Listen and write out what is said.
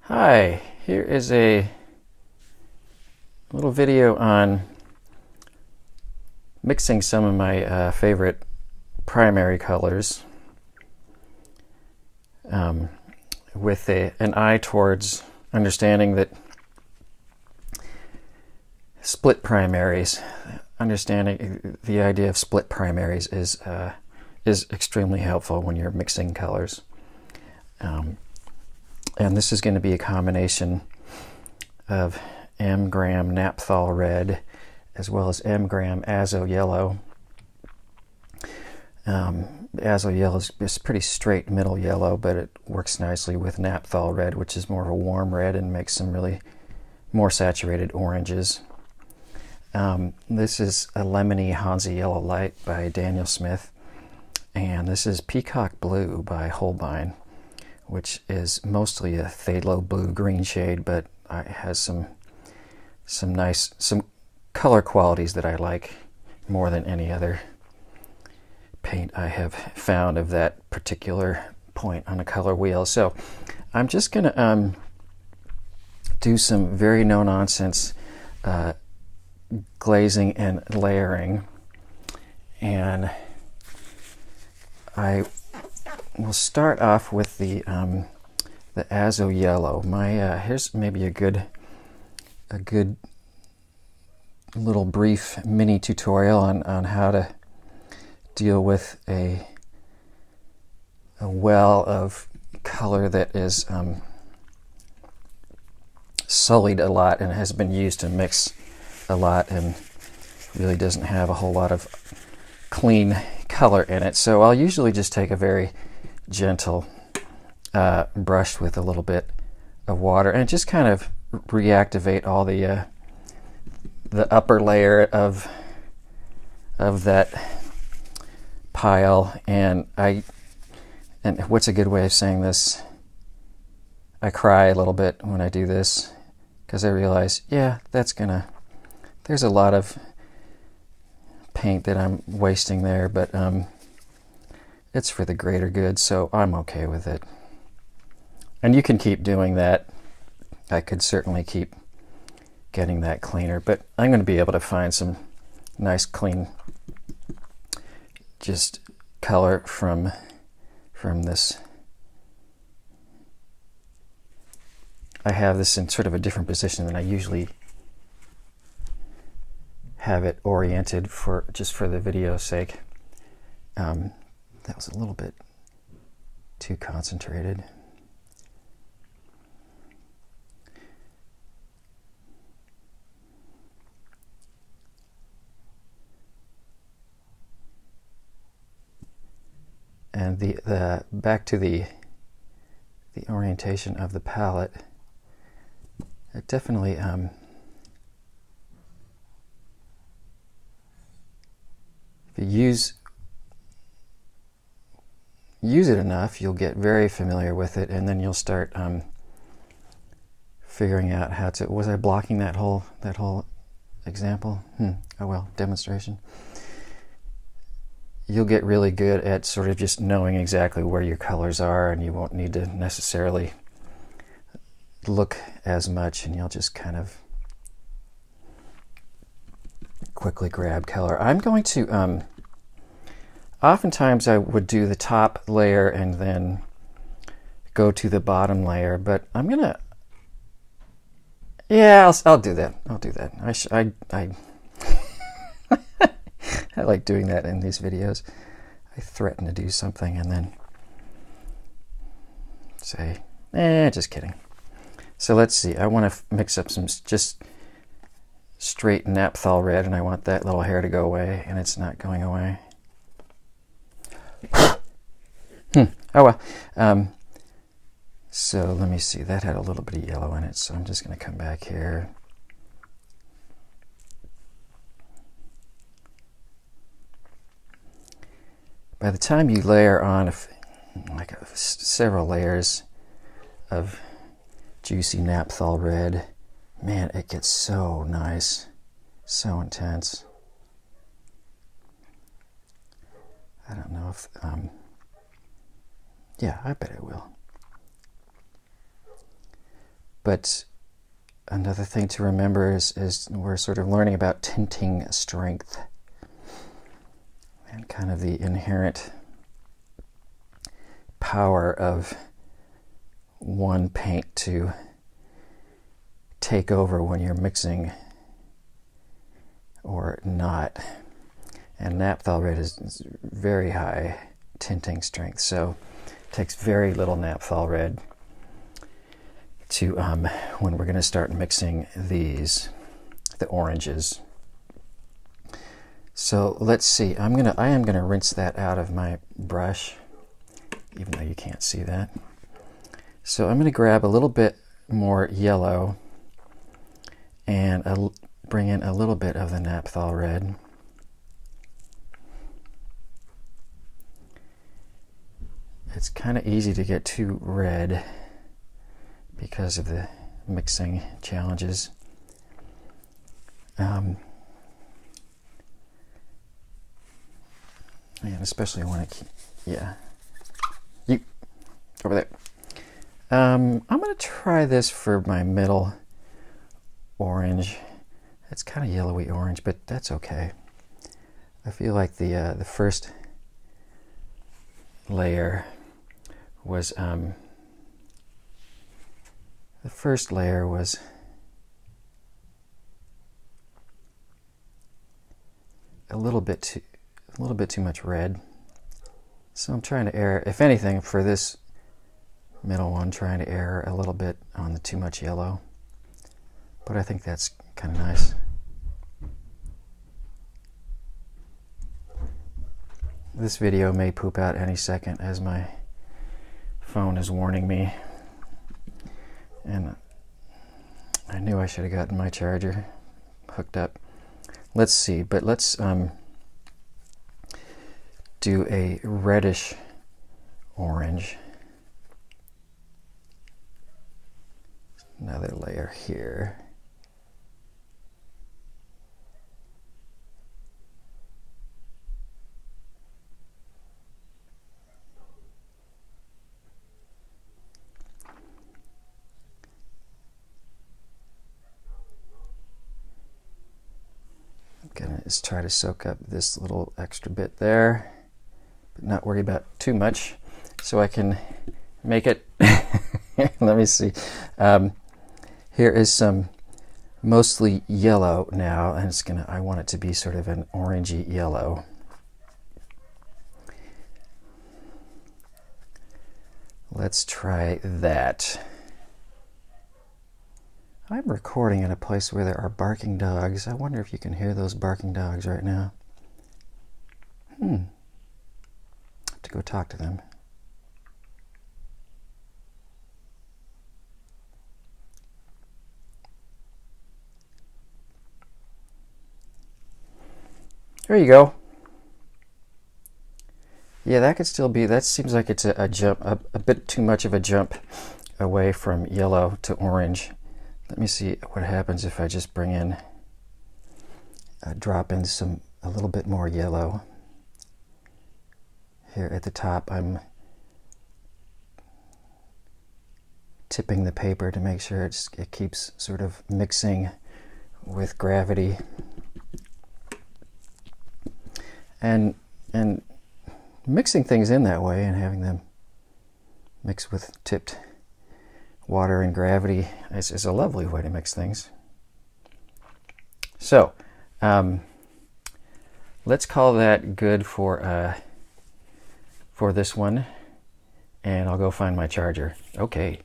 Hi, here is a little video on mixing some of my favorite primary colors with an eye towards understanding that split primaries, understanding the idea of split primaries is extremely helpful when you're mixing colors. And this is going to be a combination of M-gram Naphthol red as well as M-gram Azal Yellow. Azal Yellow is pretty straight middle yellow, but it works nicely with Naphthol red, which is more of a warm red and makes some really more saturated oranges. This is a lemony Azal Yellow light by Daniel Smith, and this is Peacock Blue by Holbein, which is mostly a phthalo blue-green shade, but it has some color qualities that I like more than any other paint I have found of that particular point on a color wheel. So I'm just going to do some very no-nonsense glazing and layering, and we'll start off with the Azal Yellow. Here's maybe a good little brief mini tutorial on how to deal with a well of color that is sullied a lot and has been used to mix a lot and really doesn't have a whole lot of clean color in it. So I'll usually just take a very gentle brush with a little bit of water and just kind of reactivate all the upper layer of that pile. And what's a good way of saying this? I cry a little bit when I do this because I realize, yeah, there's a lot of paint that I'm wasting there, but it's for the greater good, so I'm okay with it. And you can keep doing that. I could certainly keep getting that cleaner, but I'm going to be able to find some nice clean just color from this. I have this in sort of a different position than I usually have it oriented just for the video's sake. That was a little bit too concentrated. And the back to the orientation of the palette, it definitely if you use it enough, you'll get very familiar with it, and then you'll start figuring out how to. Was I blocking that whole example? Oh well, demonstration. You'll get really good at sort of just knowing exactly where your colors are, and you won't need to necessarily look as much, and you'll just kind of quickly grab color. I'm going to oftentimes I would do the top layer and then go to the bottom layer, but I'm gonna, yeah, I'll do that. I'll do that. I like doing that in these videos. I threaten to do something and then say, just kidding. So let's see. I want to mix up some just straight Naphthol red, and I want that little hair to go away, and it's not going away. Oh well. So let me see. That had a little bit of yellow in it, so I'm just going to come back here. By the time you layer on several layers of juicy Naphthol red, man, it gets so nice, so intense. I don't know if, yeah, I bet it will. But another thing to remember is we're sort of learning about tinting strength and kind of the inherent power of one paint to take over when you're mixing or not. And naphthol red is very high tinting strength, so it takes very little naphthol red to when we're going to start mixing the oranges. So let's see. I am gonna rinse that out of my brush, even though you can't see that. So I'm going to grab a little bit more yellow and bring in a little bit of the naphthol red. It's kind of easy to get too red because of the mixing challenges. And especially when you over there. I'm going to try this for my middle orange. It's kind of yellowy orange, but that's okay. I feel like the first layer was a little bit too much red. So I'm trying to err, if anything, for this middle one, trying to err a little bit on the too much yellow. But I think that's kind of nice. This video may poop out any second, as my phone is warning me. And I knew I should have gotten my charger hooked up. Let's see, but let's do a reddish orange. Another layer here. I'm gonna just try to soak up this little extra bit there, but not worry about too much, so I can make it. Let me see. Here is some mostly yellow now, and I want it to be sort of an orangey yellow. Let's try that. I'm recording in a place where there are barking dogs. I wonder if you can hear those barking dogs right now. I have to go talk to them. There you go. Yeah, that could still be, that seems like it's a jump, a bit too much of a jump away from yellow to orange. Let me see what happens if I just bring in, drop in a little bit more yellow. Here at the top, I'm tipping the paper to make sure it keeps sort of mixing with gravity. And mixing things in that way and having them mix with tipped water and gravity is a lovely way to mix things. So let's call that good for this one, and I'll go find my charger. Okay.